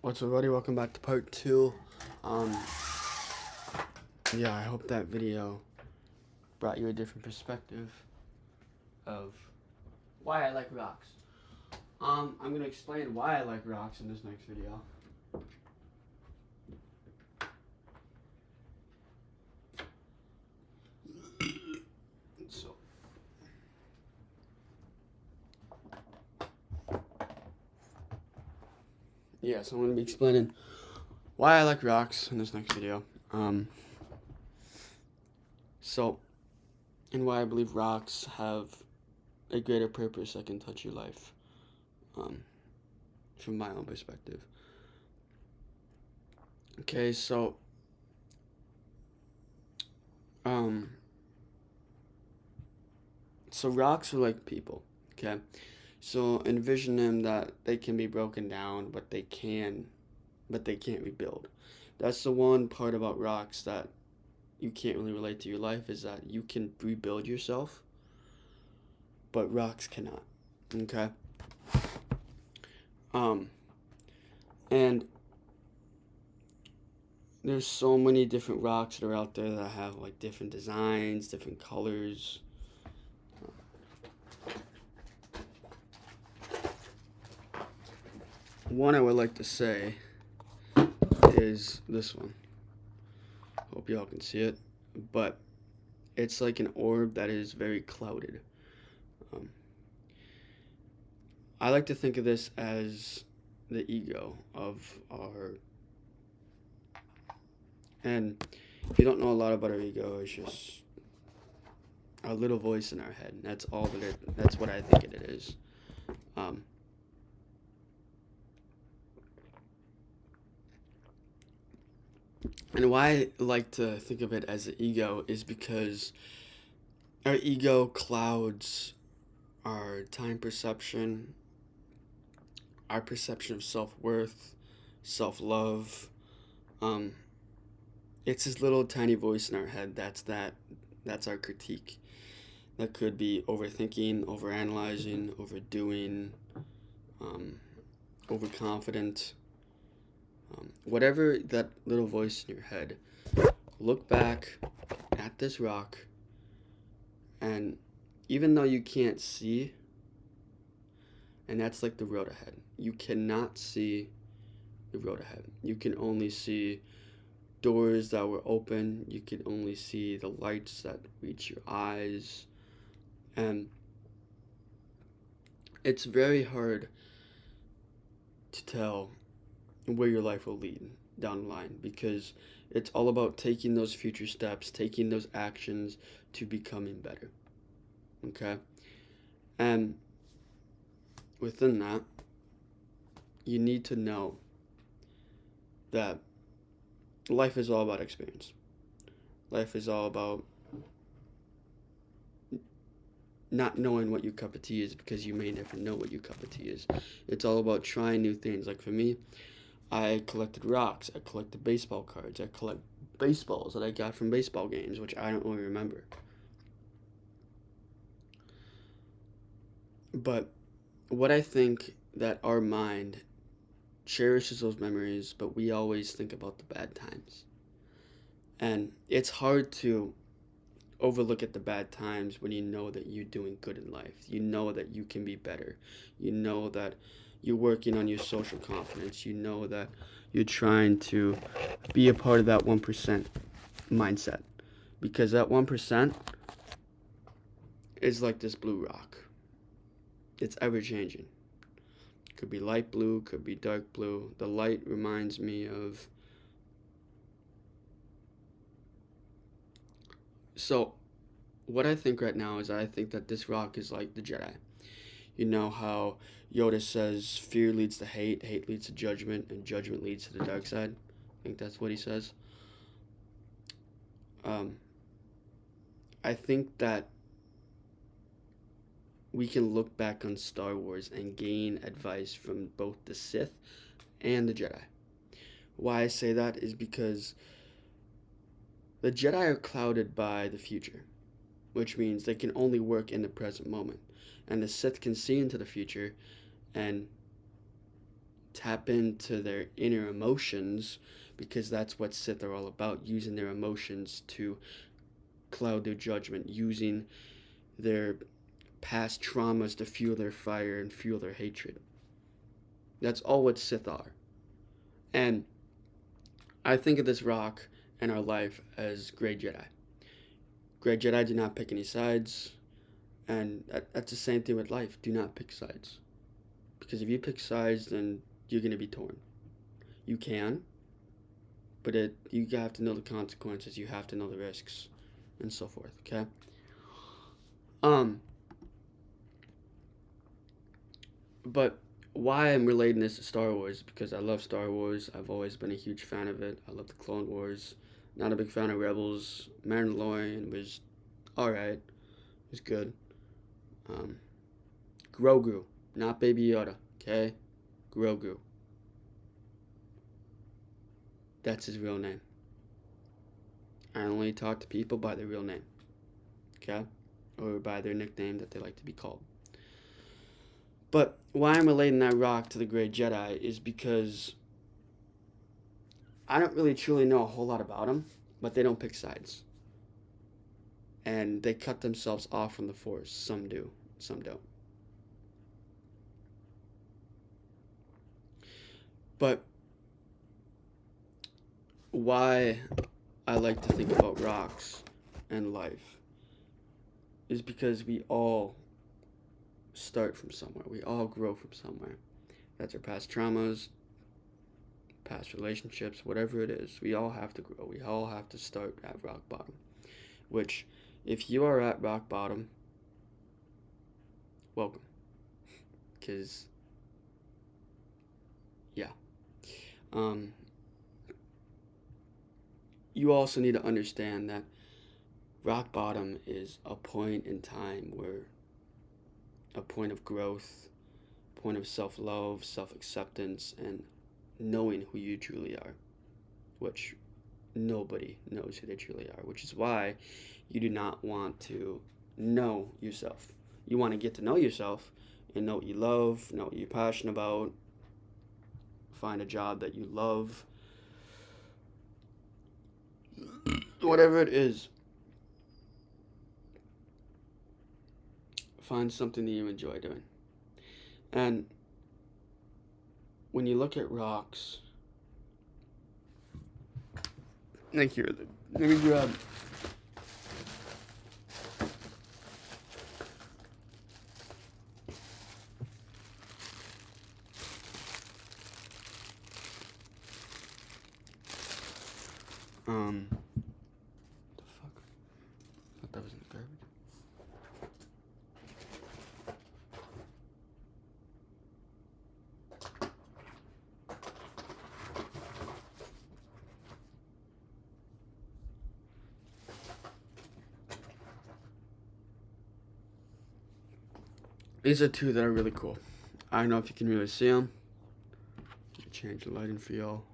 What's up, everybody? Welcome back to part 2. Um, I hope that video brought you a different perspective of why I like rocks. I'm going to explain why I like rocks in this next video. So, so I'm going to be explaining why I like rocks in this next video. And why I believe rocks have a greater purpose that can touch your life, from my own perspective. Okay, so rocks are like people. Okay, so envision them that they can be broken down, but they can't rebuild. That's the one part about rocks that you can't really relate to your life, is that you can rebuild yourself, but rocks cannot. Okay. And there's so many different rocks that are out there that have like different designs, different colors. One I would like to say is this one. Hope y'all can see it, but it's like an orb that is very clouded. I like to think of this as the ego of our. And if you don't know a lot about our ego, it's just our little voice in our head. That's all that that's what I think it is. And why I like to think of it as the ego is because our ego clouds our time perception, our perception of self-worth, self-love. It's this little tiny voice in our head that's our critique. That could be overthinking, overanalyzing, overdoing, overconfident. Whatever that little voice in your head, look back at this rock, and even though you can't see, and that's like the road ahead, you cannot see the road ahead. You can only see doors that were open. You can only see the lights that reach your eyes. And it's very hard to tell where your life will lead down the line, because it's all about taking those future steps, taking those actions to becoming better. Okay? And within that, you need to know that life is all about experience. Life is all about not knowing what your cup of tea is, because you may never know what your cup of tea is. It's all about trying new things. Like for me, I collected rocks, I collected baseball cards, I collect baseballs that I got from baseball games, which I don't really remember. But what I think that our mind cherishes those memories, but we always think about the bad times. And it's hard to overlook at the bad times when you know that you're doing good in life. You know that you can be better. You know that you're working on your social confidence. You know that you're trying to be a part of that 1% mindset. Because that 1% is like this blue rock. It's ever changing. Could be light blue, could be dark blue. The light reminds me of. So, what I think right now is I think that this rock is like the Jedi. You know how Yoda says fear leads to hate, hate leads to judgment, and judgment leads to the dark side? I think that's what he says. I think that we can look back on Star Wars and gain advice from both the Sith and the Jedi. Why I say that is because the Jedi are clouded by the future, which means they can only work in the present moment. And the Sith can see into the future and tap into their inner emotions, because that's what Sith are all about, using their emotions to cloud their judgment, using their past traumas to fuel their fire and fuel their hatred. That's all what Sith are. And I think of this rock in our life as Grey Jedi. Grey Jedi do not pick any sides, and that's the same thing with life. Do not pick sides. Because if you pick sides, then you're going to be torn. You can, but you have to know the consequences, you have to know the risks, and so forth, okay? But why I'm relating this to Star Wars, because I love Star Wars. I've always been a huge fan of it. I love the Clone Wars. Not a big fan of Rebels. Mandalorian was alright. It was good. Um, Grogu, not Baby Yoda, okay? Grogu. That's his real name. I only talk to people by their real name, okay? Or by their nickname that they like to be called. But why I'm relating that rock to the Grey Jedi is because I don't really truly know a whole lot about them, but they don't pick sides. And they cut themselves off from the Force. Some do, some don't. But why I like to think about rocks and life is because we all start from somewhere. We all grow from somewhere. That's our past traumas, past relationships, whatever it is. We all have to grow. We all have to start at rock bottom. Which, if you are at rock bottom, welcome. Because, yeah. You also need to understand that rock bottom is a point in time where a point of growth, point of self-love, self-acceptance, and knowing who you truly are, which nobody knows who they truly are, which is why you do not want to know yourself. You want to get to know yourself and know what you love, know what you're passionate about, find a job that you love, whatever it is. Find something that you enjoy doing. And when you look at rocks, like here, let me grab. The fuck? I thought that was in the garbage. These are two that are really cool. I don't know if you can really see them. Change the lighting for y'all.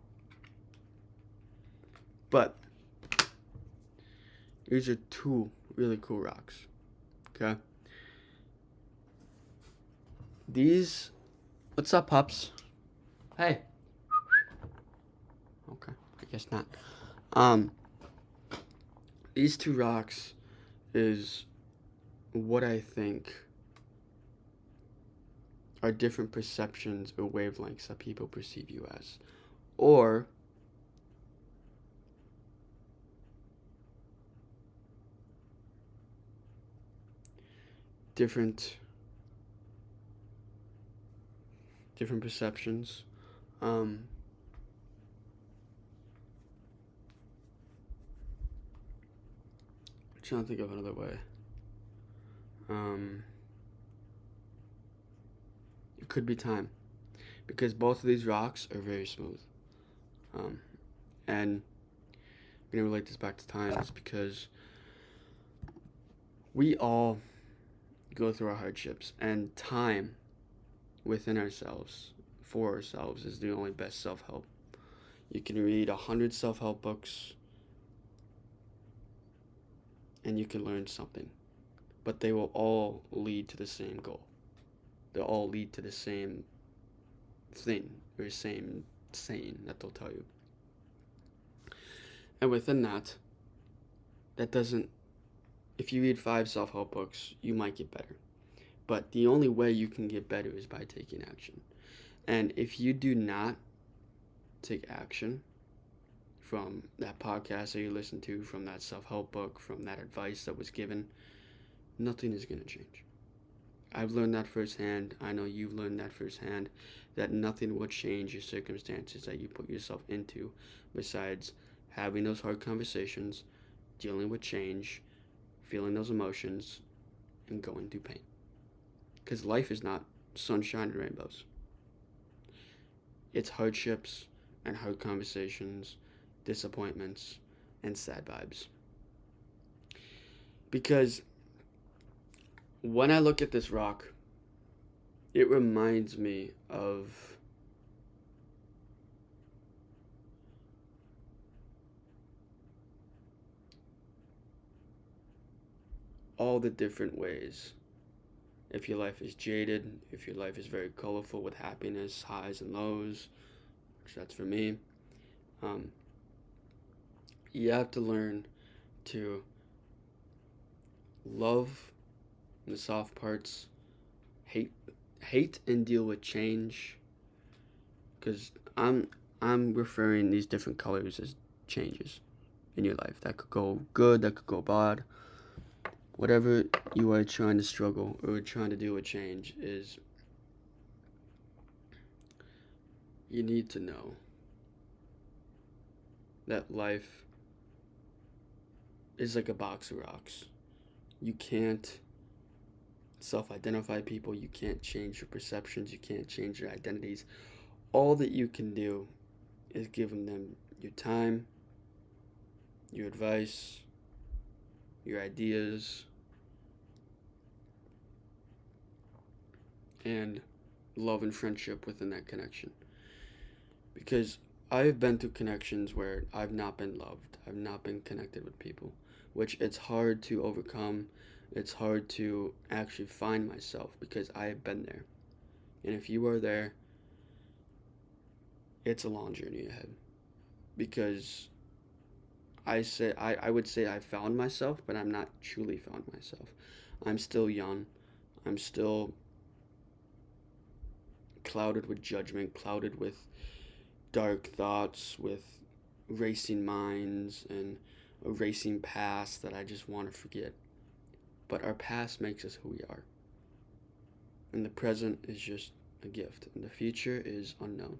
But these are two really cool rocks. Okay. These. What's up, pups? Hey. Okay. I guess not. These two rocks is what I think are different perceptions or wavelengths that people perceive you as. Or different perceptions. I'm trying to think of another way. It could be time, because both of these rocks are very smooth. And I'm gonna relate this back to time is because we all go through our hardships, and time within ourselves, for ourselves, is the only best self-help. You can read 100 self-help books and you can learn something, but they will all lead to the same goal. They'll all lead to the same thing, or same saying that they'll tell you. And within that, that doesn't, if you read 5 self-help books, you might get better. But the only way you can get better is by taking action. And if you do not take action from that podcast that you listen to, from that self-help book, from that advice that was given, nothing is going to change. I've learned that firsthand. I know you've learned that firsthand, that nothing will change your circumstances that you put yourself into besides having those hard conversations, dealing with change, feeling those emotions, and going through pain. Because life is not sunshine and rainbows. It's hardships and hard conversations, disappointments, and sad vibes. Because when I look at this rock, it reminds me of all the different ways. If your life is jaded, if your life is very colorful with happiness, highs and lows, which that's for me, um, you have to learn to love the soft parts, hate hate and deal with change, because I'm referring these different colors as changes in your life. That could go good, that could go bad. Whatever you are trying to struggle or trying to deal with change is, you need to know that life is like a box of rocks. You can't self-identify people, you can't change your perceptions, you can't change your identities. All that you can do is giving them your time, your advice, your ideas, and love and friendship within that connection. Because I've been through connections where I've not been loved, I've not been connected with people, which it's hard to overcome. It's hard to actually find myself because I have been there. And if you are there, it's a long journey ahead. Because I would say I found myself, but I'm not truly found myself. I'm still young. I'm still clouded with judgment, clouded with dark thoughts, with racing minds and a racing past that I just want to forget. But our past makes us who we are. And the present is just a gift, and the future is unknown.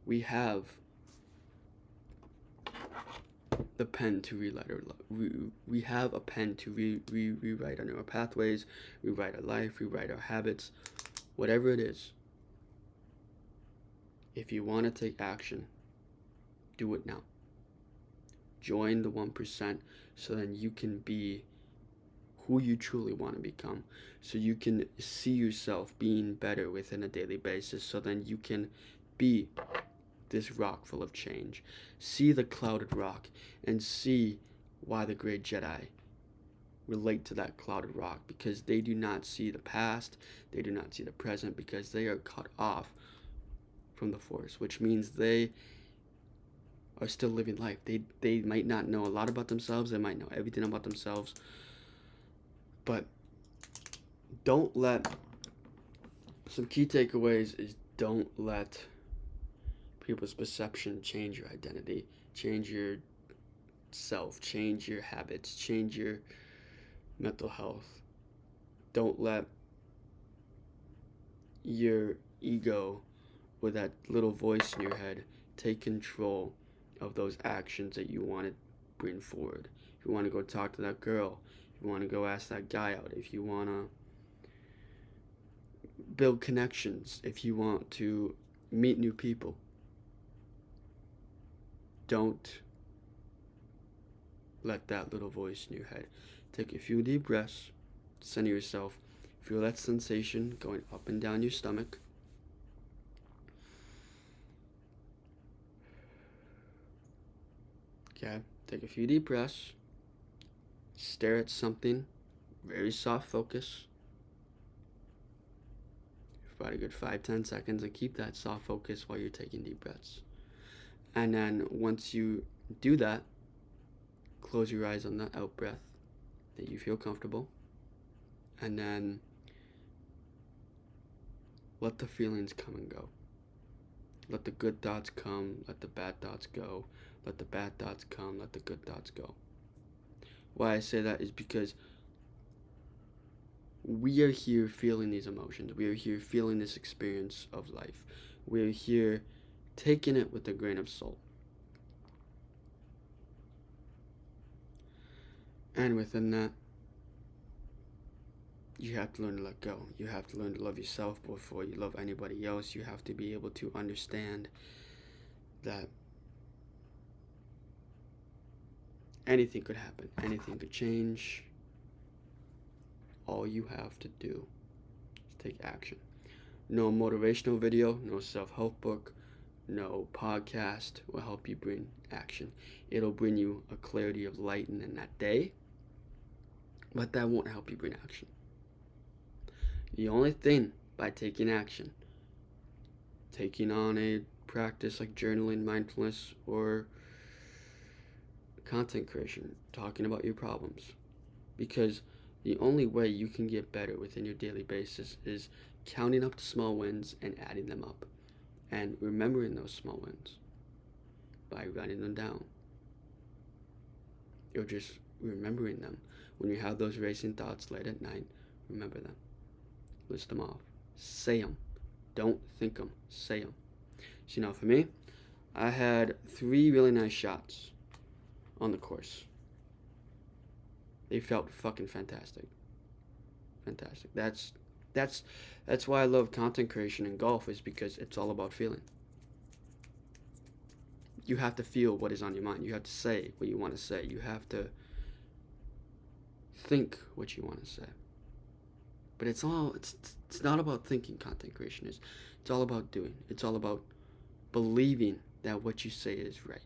We have the pen to relight our we have a pen to rewrite our pathways, rewrite our life, rewrite our habits, whatever it is. If you want to take action, do it now. Join the 1% so then you can be who you truly want to become. So you can see yourself being better within a daily basis. So then you can be this rock full of change. See the clouded rock and see why the great Jedi relate to that clouded rock, because they do not see the past, they do not see the present, because they are cut off from the Force, which means they are still living life. They might not know a lot about themselves, they might know everything about themselves, but don't let, some key takeaways is, don't let people's perception change your identity, change your self, change your habits, change your mental health. Don't let your ego or that little voice in your head take control of those actions that you want to bring forward. If you want to go talk to that girl, if you want to go ask that guy out, if you want to build connections, if you want to meet new people, don't let that little voice in your head. Take a few deep breaths, center yourself, feel that sensation going up and down your stomach. Okay, take a few deep breaths, stare at something, very soft focus. about a good 5-10 seconds and keep that soft focus while you're taking deep breaths. And then once you do that, close your eyes on that out breath that you feel comfortable, and then let the feelings come and go. Let the good thoughts come, let the bad thoughts go. Let the bad thoughts come, let the good thoughts go. Why I say that is because we are here feeling these emotions. We are here feeling this experience of life. We are here taking it with a grain of salt. And within that, you have to learn to let go. You have to learn to love yourself before you love anybody else. You have to be able to understand that anything could happen, anything could change. All you have to do is take action. No motivational video, no self-help book, no podcast will help you bring action. It'll bring you a clarity of light in that day, but that won't help you bring action. The only thing by taking action, taking on a practice like journaling, mindfulness, or content creation, talking about your problems, because the only way you can get better within your daily basis is counting up the small wins and adding them up, and remembering those small wins by writing them down. You're just remembering them. When you have those racing thoughts late at night, remember them. List them off. Say them. Don't think them. Say them. So, for me, I had 3 really nice shots on the course. They felt fucking fantastic. Fantastic. That's why I love content creation in golf, is because it's all about feeling. You have to feel what is on your mind. You have to say what you want to say. You have to think what you want to say. But it's not about thinking. Content creation is. It's all about doing. It's all about believing that what you say is right.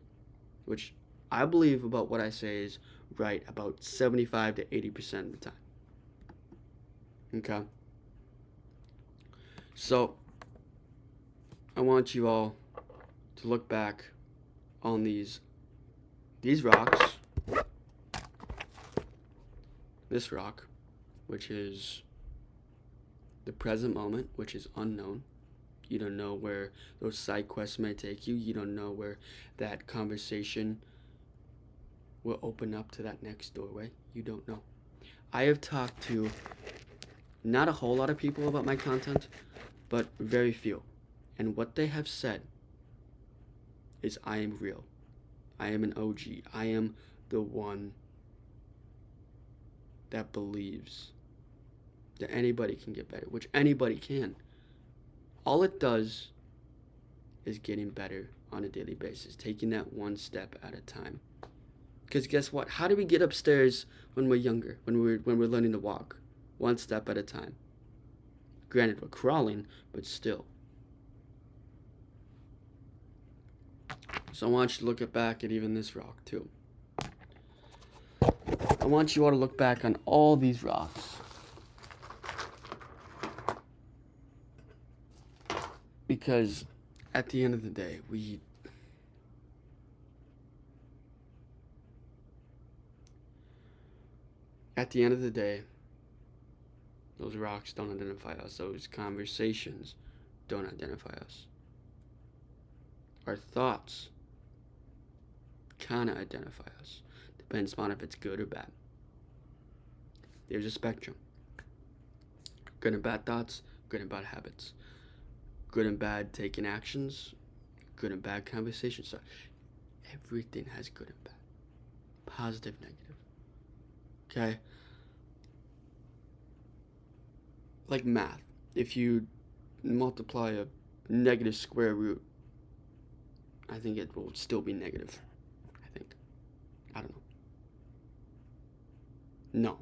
Which I believe about what I say is right about 75 to 80% of the time. Okay? So, I want you all to look back on these rocks. This rock, which is the present moment, which is unknown. You don't know where those side quests may take you. You don't know where that conversation will open up to that next doorway. You don't know. I have talked to not a whole lot of people about my content, but very few. And what they have said is, I am real. I am an OG. I am the one that believes that anybody can get better, which anybody can. All it does is getting better on a daily basis, taking that one step at a time. Because guess what? How do we get upstairs when we're younger, when we're learning to walk? One step at a time. Granted, we're crawling, but still. So I want you to look back at even this rock too. I want you all to look back on all these rocks. Because at the end of the day, those rocks don't identify us. Those conversations don't identify us. Our thoughts kind of identify us. Depends on if it's good or bad. There's a spectrum. Good and bad thoughts, good and bad habits. Good and bad taking actions, good and bad conversations. So everything has good and bad. Positive, negative. Okay? Like math. If you multiply a negative square root, I think it will still be negative. I don't know. No.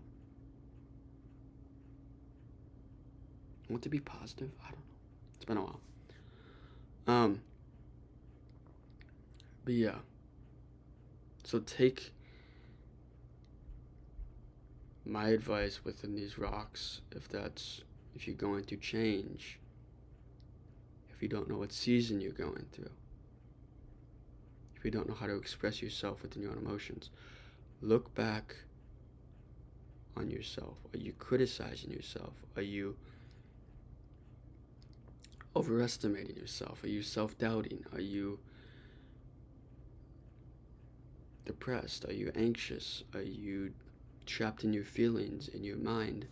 Want to be positive? I don't know. It's been a while. But yeah. So take my advice within these rocks, if you're going to change if you don't know what season you're going through, if you don't know how to express yourself within your own emotions, look back on yourself. Are you criticizing yourself? Are you overestimating yourself? Are you self-doubting? Are you depressed? Are you anxious? Are you trapped in your feelings, in your mind?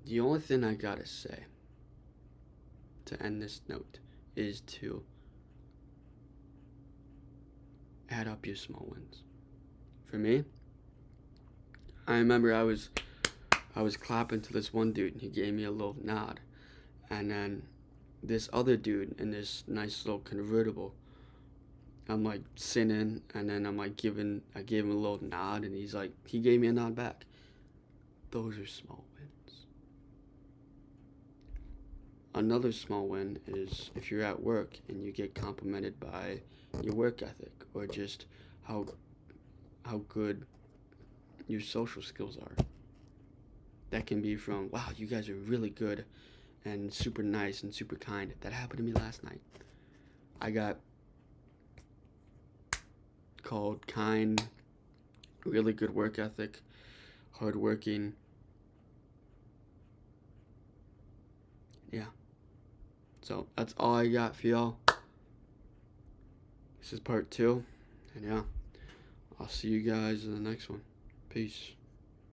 The only thing I gotta say to end this note is to add up your small wins. For me, I remember I was clapping to this one dude and he gave me a little nod. And then this other dude in this nice little convertible, I'm like sitting and then I gave him a little nod and he gave me a nod back. Those are small wins. Another small win is if you're at work and you get complimented by your work ethic or just how good your social skills are. That can be from, wow, you guys are really good and super nice and super kind. That happened to me last night. I got called kind, really good work ethic, hardworking. Yeah. So that's all I got for y'all. This is part 2. And yeah, I'll see you guys in the next one. Peace.